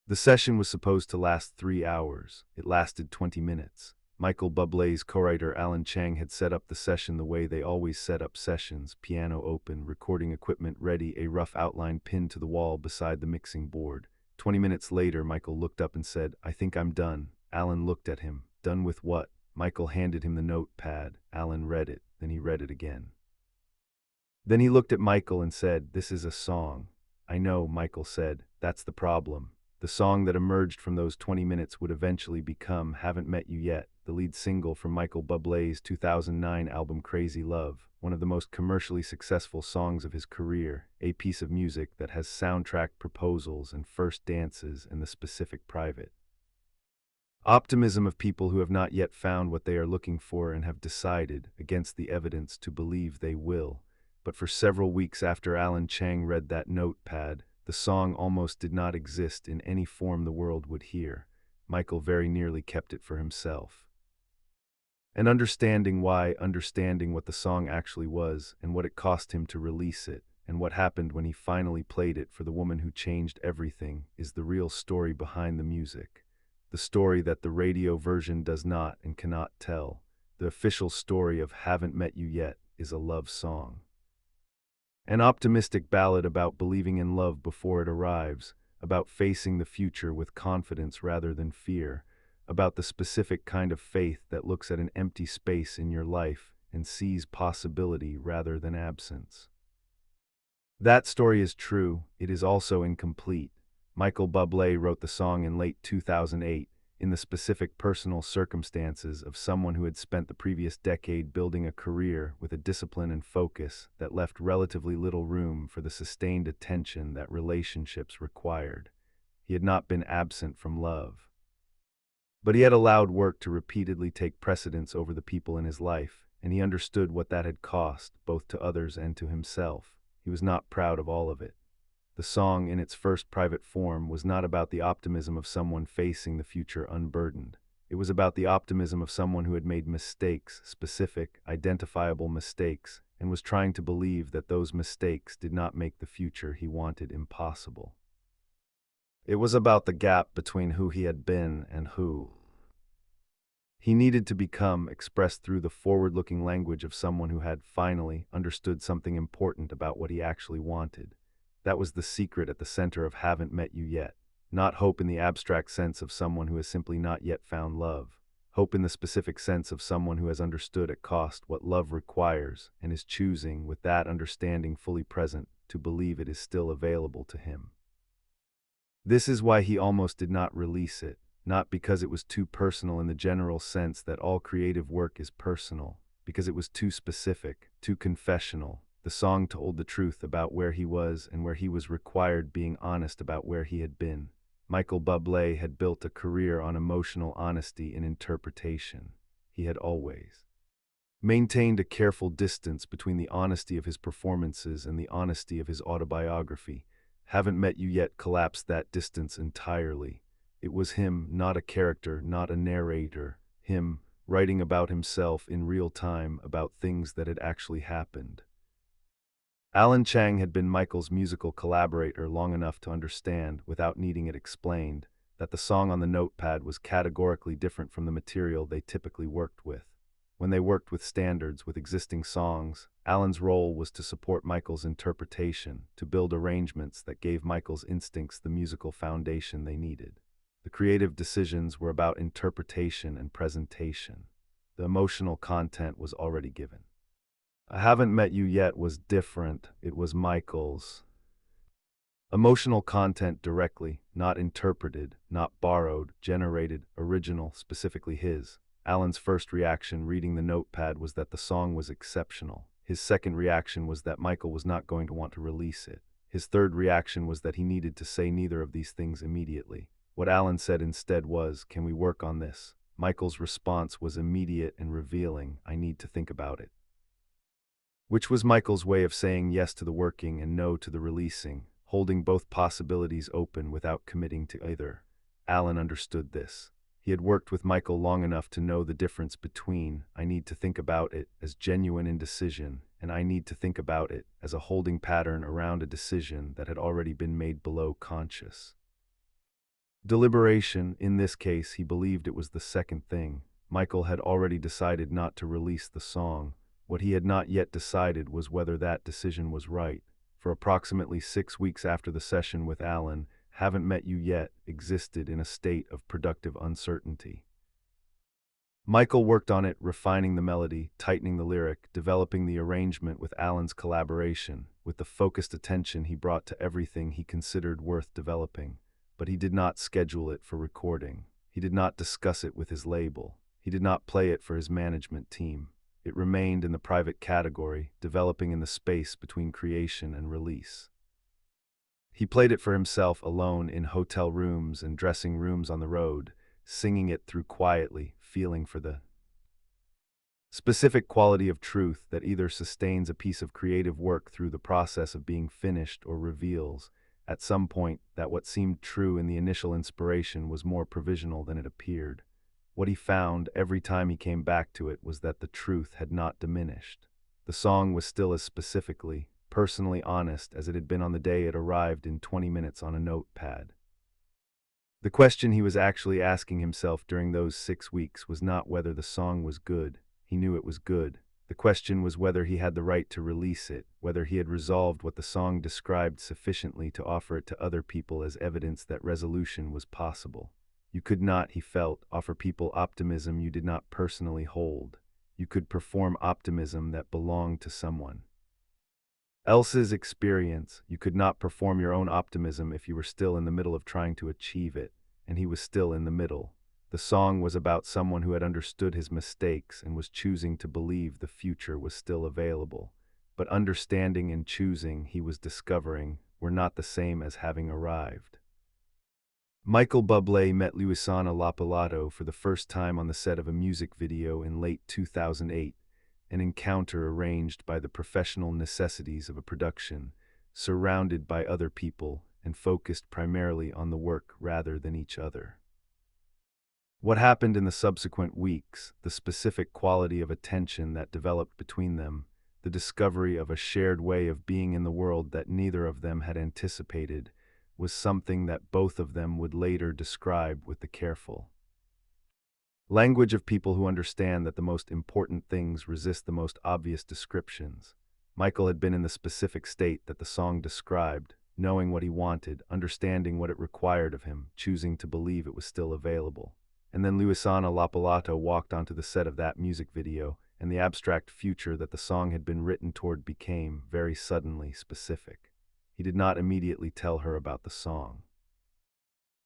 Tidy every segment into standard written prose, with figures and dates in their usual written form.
The session was supposed to last 3 hours. It lasted 20 minutes. Michael Bublé's co-writer Alan Chang had set up the session the way they always set up sessions: piano open, recording equipment ready, a rough outline pinned to the wall beside the mixing board. 20 minutes later, Michael looked up and said, "I think I'm done." Alan looked at him. "Done with what?" Michael handed him the notepad. Alan read it, then he read it again. Then he looked at Michael and said, "This is a song." "I know," Michael said. "That's the problem." The song that emerged from those 20 minutes would eventually become "Haven't Met You Yet," the lead single from Michael Bublé's 2009 album Crazy Love, one of the most commercially successful songs of his career, a piece of music that has soundtrack proposals and first dances and the specific private optimism of people who have not yet found what they are looking for and have decided, against the evidence, to believe they will. But for several weeks after Alan Chang read that notepad, the song almost did not exist in any form the world would hear. Michael very nearly kept it for himself. And understanding why, understanding what the song actually was, and what it cost him to release it, and what happened when he finally played it for the woman who changed everything, is the real story behind the music. The story that the radio version does not and cannot tell. The official story of Haven't Met You Yet is a love song. An optimistic ballad about believing in love before it arrives, about facing the future with confidence rather than fear, about the specific kind of faith that looks at an empty space in your life and sees possibility rather than absence. That story is true. It is also incomplete. Michael Bublé wrote the song in late 2008, in the specific personal circumstances of someone who had spent the previous decade building a career with a discipline and focus that left relatively little room for the sustained attention that relationships required. He had not been absent from love, but he had allowed work to repeatedly take precedence over the people in his life, and he understood what that had cost, both to others and to himself. He was not proud of all of it. The song, in its first private form, was not about the optimism of someone facing the future unburdened. It was about the optimism of someone who had made mistakes, specific, identifiable mistakes, and was trying to believe that those mistakes did not make the future he wanted impossible. It was about the gap between who he had been and who he needed to become, expressed through the forward-looking language of someone who had, finally, understood something important about what he actually wanted. That was the secret at the center of Haven't Met You Yet. Not hope in the abstract sense of someone who has simply not yet found love. Hope in the specific sense of someone who has understood at cost what love requires and is choosing, with that understanding fully present, to believe it is still available to him. This is why he almost did not release it, not because it was too personal in the general sense that all creative work is personal, because it was too specific, too confessional. The song told the truth about where he was and where he was required, being honest about where he had been. Michael Bublé had built a career on emotional honesty in interpretation. He had always maintained a careful distance between the honesty of his performances and the honesty of his autobiography. Haven't Met You Yet collapsed that distance entirely. It was him, not a character, not a narrator. Him, writing about himself in real time, about things that had actually happened. Alan Chang had been Michael's musical collaborator long enough to understand, without needing it explained, that the song on the notepad was categorically different from the material they typically worked with. When they worked with standards, with existing songs, Alan's role was to support Michael's interpretation, to build arrangements that gave Michael's instincts the musical foundation they needed. The creative decisions were about interpretation and presentation. The emotional content was already given. I Haven't Met You Yet was different. It was Michael's emotional content directly, not interpreted, not borrowed, generated, original, specifically his. Alan's first reaction reading the notepad was that the song was exceptional. His second reaction was that Michael was not going to want to release it. His third reaction was that he needed to say neither of these things immediately. What Alan said instead was, "Can we work on this?" Michael's response was immediate and revealing, "I need to think about it." Which was Michael's way of saying yes to the working and no to the releasing, holding both possibilities open without committing to either. Alan understood this. He had worked with Michael long enough to know the difference between "I need to think about it" as genuine indecision and "I need to think about it" as a holding pattern around a decision that had already been made below conscious. Deliberation, in this case, he believed it was the second thing. Michael had already decided not to release the song. What he had not yet decided was whether that decision was right. For approximately 6 weeks after the session with Alan, Haven't Met You Yet existed in a state of productive uncertainty. Michael worked on it, refining the melody, tightening the lyric, developing the arrangement with Alan's collaboration, with the focused attention he brought to everything he considered worth developing. But he did not schedule it for recording. He did not discuss it with his label. He did not play it for his management team. It remained in the private category, developing in the space between creation and release. He played it for himself alone in hotel rooms and dressing rooms on the road, singing it through quietly, feeling for the specific quality of truth that either sustains a piece of creative work through the process of being finished or reveals, at some point, that what seemed true in the initial inspiration was more provisional than it appeared. What he found every time he came back to it was that the truth had not diminished. The song was still as specifically, personally honest as it had been on the day it arrived in 20 minutes on a notepad. The question he was actually asking himself during those 6 weeks was not whether the song was good. He knew it was good. The question was whether he had the right to release it, whether he had resolved what the song described sufficiently to offer it to other people as evidence that resolution was possible. You could not, he felt, offer people optimism you did not personally hold. You could perform optimism that belonged to someone else's experience. You could not perform your own optimism if you were still in the middle of trying to achieve it, and he was still in the middle. The song was about someone who had understood his mistakes and was choosing to believe the future was still available. But understanding and choosing, he was discovering, were not the same as having arrived. Michael Bublé met Luisana Lopilato for the first time on the set of a music video in late 2008, an encounter arranged by the professional necessities of a production, surrounded by other people and focused primarily on the work rather than each other. What happened in the subsequent weeks, the specific quality of attention that developed between them, the discovery of a shared way of being in the world that neither of them had anticipated, was something that both of them would later describe with the careful language of people who understand that the most important things resist the most obvious descriptions. Michael had been in the specific state that the song described, knowing what he wanted, understanding what it required of him, choosing to believe it was still available. And then Luisana Lopilato walked onto the set of that music video, and the abstract future that the song had been written toward became, very suddenly, specific. He did not immediately tell her about the song.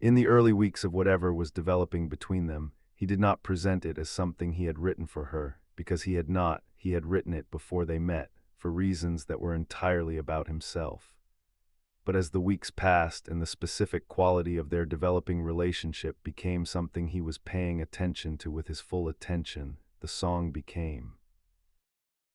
In the early weeks of whatever was developing between them, he did not present it as something he had written for her, because he had not. He had written it before they met, for reasons that were entirely about himself. But as the weeks passed and the specific quality of their developing relationship became something he was paying attention to with his full attention, the song became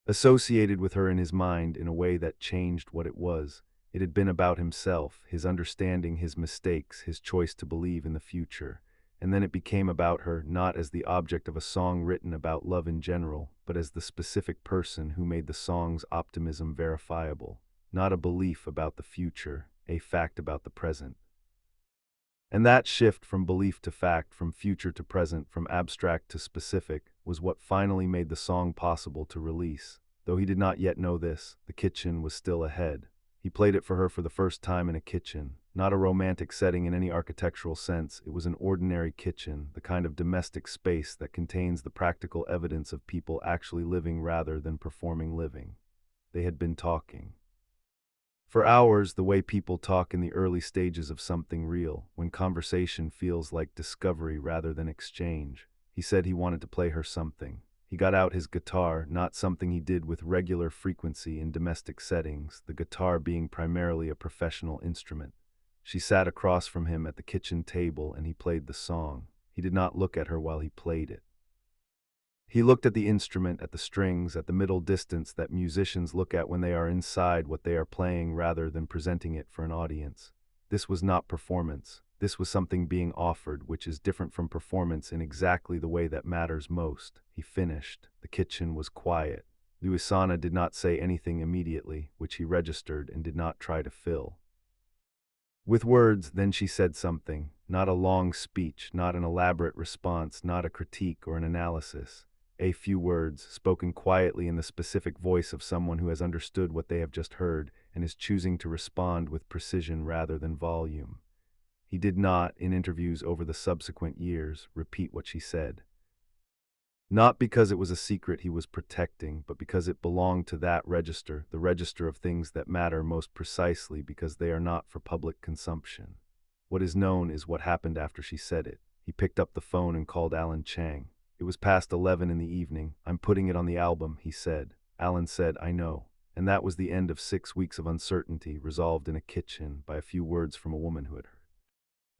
associated with her in his mind in a way that changed what it was. It had been about himself, his understanding, his mistakes, his choice to believe in the future. And then it became about her, not as the object of a song written about love in general, but as the specific person who made the song's optimism verifiable. Not a belief about the future, a fact about the present. And that shift from belief to fact, from future to present, from abstract to specific, was what finally made the song possible to release. Though he did not yet know this, the kitchen was still ahead. He played it for her for the first time in a kitchen, not a romantic setting in any architectural sense. It was an ordinary kitchen, the kind of domestic space that contains the practical evidence of people actually living rather than performing living. They had been talking for hours, the way people talk in the early stages of something real, when conversation feels like discovery rather than exchange. He said he wanted to play her something. He got out his guitar, not something he did with regular frequency in domestic settings, the guitar being primarily a professional instrument. She sat across from him at the kitchen table and he played the song. He did not look at her while he played it. He looked at the instrument, at the strings, at the middle distance that musicians look at when they are inside what they are playing rather than presenting it for an audience. This was not performance. This was something being offered, which is different from performance in exactly the way that matters most. He finished. The kitchen was quiet. Luisana did not say anything immediately, which he registered and did not try to fill with words. Then she said something. not a long speech, not an elaborate response, not a critique or an analysis. A few words, spoken quietly in the specific voice of someone who has understood what they have just heard and is choosing to respond with precision rather than volume. He did not, in interviews over the subsequent years, repeat what she said. Not because it was a secret he was protecting, but because it belonged to that register, the register of things that matter most precisely because they are not for public consumption. What is known is what happened after she said it. He picked up the phone and called Alan Chang. It was past 11 in the evening. "I'm putting it on the album," he said. Alan said, "I know." And that was the end of 6 weeks of uncertainty, resolved in a kitchen by a few words from a woman who had heard.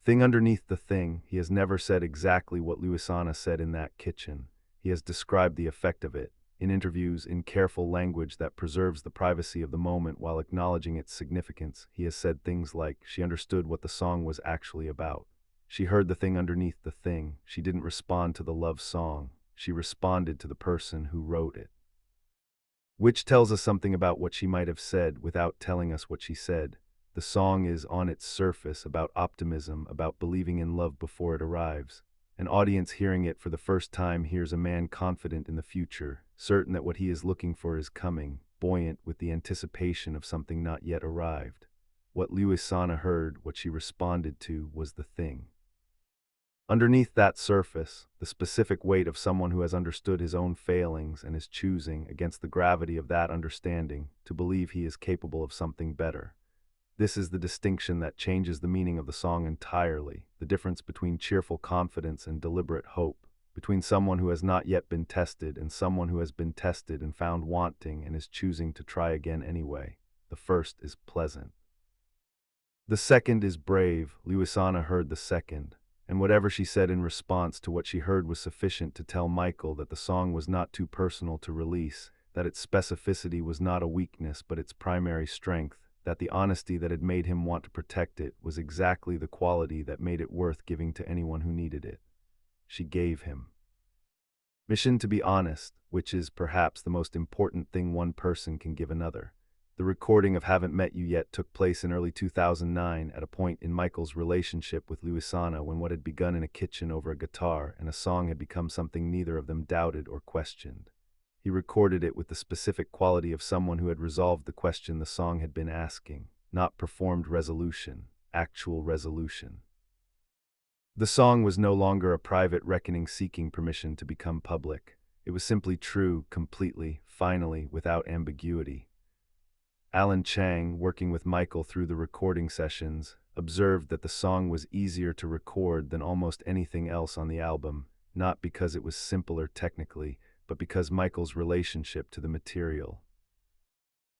Thing underneath the thing, he has never said exactly what Luisana said in that kitchen. He has described the effect of it, in interviews, in careful language that preserves the privacy of the moment while acknowledging its significance. He has said things like, she understood what the song was actually about. She heard the thing underneath the thing. She didn't respond to the love song. She responded to the person who wrote it. Which tells us something about what she might have said without telling us what she said. The song is, on its surface, about optimism, about believing in love before it arrives. An audience hearing it for the first time hears a man confident in the future, certain that what he is looking for is coming, buoyant with the anticipation of something not yet arrived. What Luisana heard, what she responded to, was the thing. Underneath that surface, the specific weight of someone who has understood his own failings and is choosing, against the gravity of that understanding, to believe he is capable of something better. This is the distinction that changes the meaning of the song entirely, the difference between cheerful confidence and deliberate hope, between someone who has not yet been tested and someone who has been tested and found wanting and is choosing to try again anyway. The first is pleasant. The second is brave. Luisana heard the second, and whatever she said in response to what she heard was sufficient to tell Michael that the song was not too personal to release, that its specificity was not a weakness but its primary strength, that the honesty that had made him want to protect it was exactly the quality that made it worth giving to anyone who needed it. She gave him mission to be honest, which is perhaps the most important thing one person can give another. The recording of Haven't Met You Yet took place in early 2009 at a point in Michael's relationship with Luisana when what had begun in a kitchen over a guitar and a song had become something neither of them doubted or questioned. He recorded it with the specific quality of someone who had resolved the question the song had been asking, not performed resolution, actual resolution. The song was no longer a private reckoning seeking permission to become public. It was simply true, completely, finally, without ambiguity. Alan Chang, working with Michael through the recording sessions, observed that the song was easier to record than almost anything else on the album, not because it was simpler technically, but because Michael's relationship to the material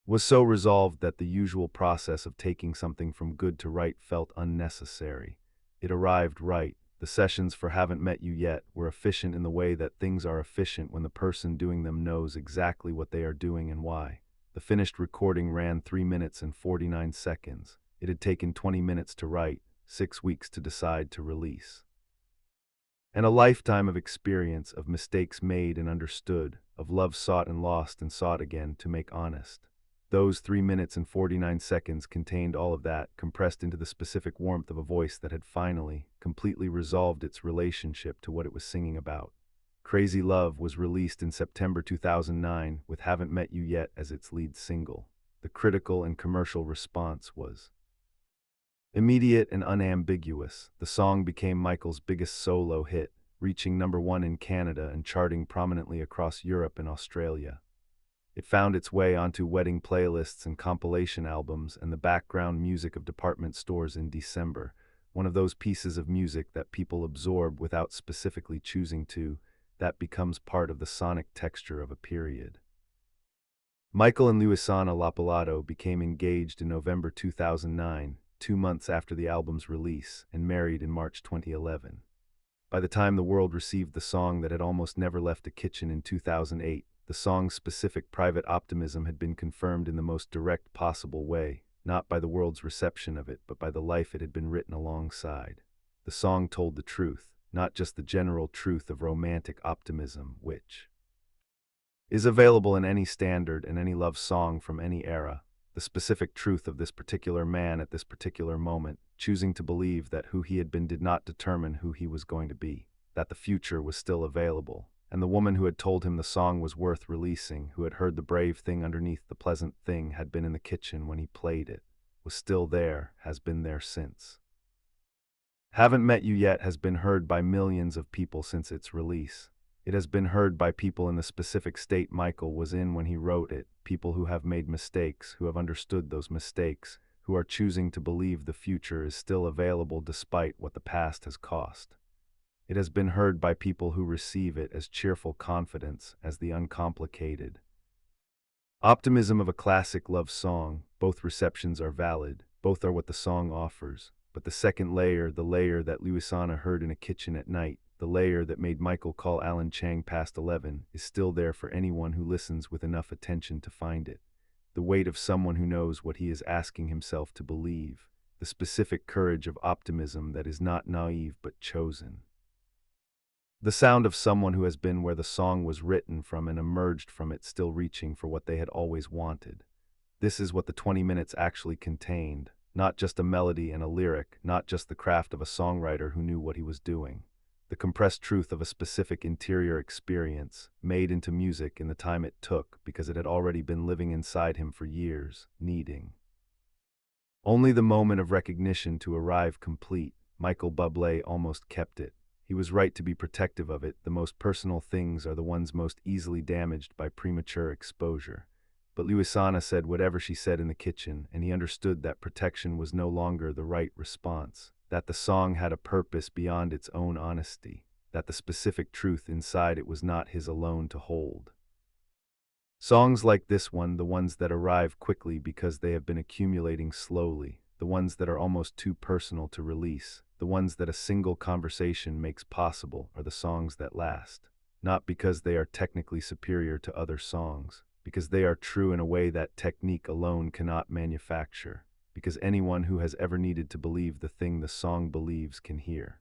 was so resolved that the usual process of taking something from good to right felt unnecessary. It arrived right. The sessions for Haven't Met You Yet were efficient in the way that things are efficient when the person doing them knows exactly what they are doing and why. The finished recording ran 3 minutes and 49 seconds. It had taken 20 minutes to write, 6 weeks to decide to release. And a lifetime of experience, of mistakes made and understood, of love sought and lost and sought again to make honest. Those 3 minutes and 49 seconds contained all of that, compressed into the specific warmth of a voice that had finally, completely resolved its relationship to what it was singing about. Crazy Love was released in September 2009 with Haven't Met You Yet as its lead single. The critical and commercial response was immediate and unambiguous. The song became Michael's biggest solo hit, reaching #1 in Canada and charting prominently across Europe and Australia. It found its way onto wedding playlists and compilation albums and the background music of department stores in December, one of those pieces of music that people absorb without specifically choosing to, that becomes part of the sonic texture of a period. Michael and Luisana Lopilato became engaged in November 2009, 2 months after the album's release, and married in March 2011. By the time the world received the song that had almost never left a kitchen in 2008, the song's specific private optimism had been confirmed in the most direct possible way, not by the world's reception of it, but by the life it had been written alongside. The song told the truth, not just the general truth of romantic optimism, which is available in any standard and any love song from any era. the specific truth of this particular man at this particular moment, choosing to believe that who he had been did not determine who he was going to be, that the future was still available. And the woman who had told him the song was worth releasing, who had heard the brave thing underneath the pleasant thing, had been in the kitchen when he played it, was still there, has been there since. Haven't Met You Yet has been heard by millions of people since its release. It has been heard by people in the specific state Michael was in when he wrote it, people who have made mistakes, who have understood those mistakes, who are choosing to believe the future is still available despite what the past has cost. It has been heard by people who receive it as cheerful confidence, as the uncomplicated optimism of a classic love song. Both receptions are valid, both are what the song offers. But the second layer, the layer that Luisana heard in a kitchen at night, the layer that made Michael call Alan Chang past 11, is still there for anyone who listens with enough attention to find it. The weight of someone who knows what he is asking himself to believe, the specific courage of optimism that is not naive but chosen. The sound of someone who has been where the song was written from and emerged from it still reaching for what they had always wanted. This is what the 20 minutes actually contained, not just a melody and a lyric, not just the craft of a songwriter who knew what he was doing. The compressed truth of a specific interior experience, made into music in the time it took because it had already been living inside him for years, needing only the moment of recognition to arrive complete. Michael Bublé almost kept it. He was right to be protective of it. The most personal things are the ones most easily damaged by premature exposure. But Luisana said whatever she said in the kitchen, and he understood that protection was no longer the right response, that the song had a purpose beyond its own honesty, that the specific truth inside it was not his alone to hold. Songs like this one, the ones that arrive quickly because they have been accumulating slowly, the ones that are almost too personal to release, the ones that a single conversation makes possible, are the songs that last. Not because they are technically superior to other songs, because they are true in a way that technique alone cannot manufacture, because anyone who has ever needed to believe the thing the song believes can hear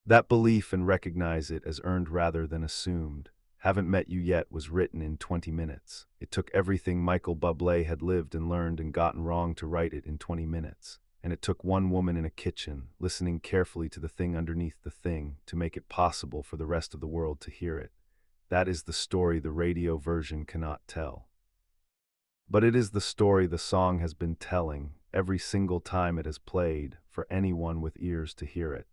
that belief and recognize it as earned rather than assumed. Haven't Met You Yet was written in 20 minutes. It took everything Michael Bublé had lived and learned and gotten wrong to write it in 20 minutes. And it took one woman in a kitchen, listening carefully to the thing underneath the thing, to make it possible for the rest of the world to hear it. That is the story the radio version cannot tell. But it is the story the song has been telling every single time it has played, for anyone with ears to hear it.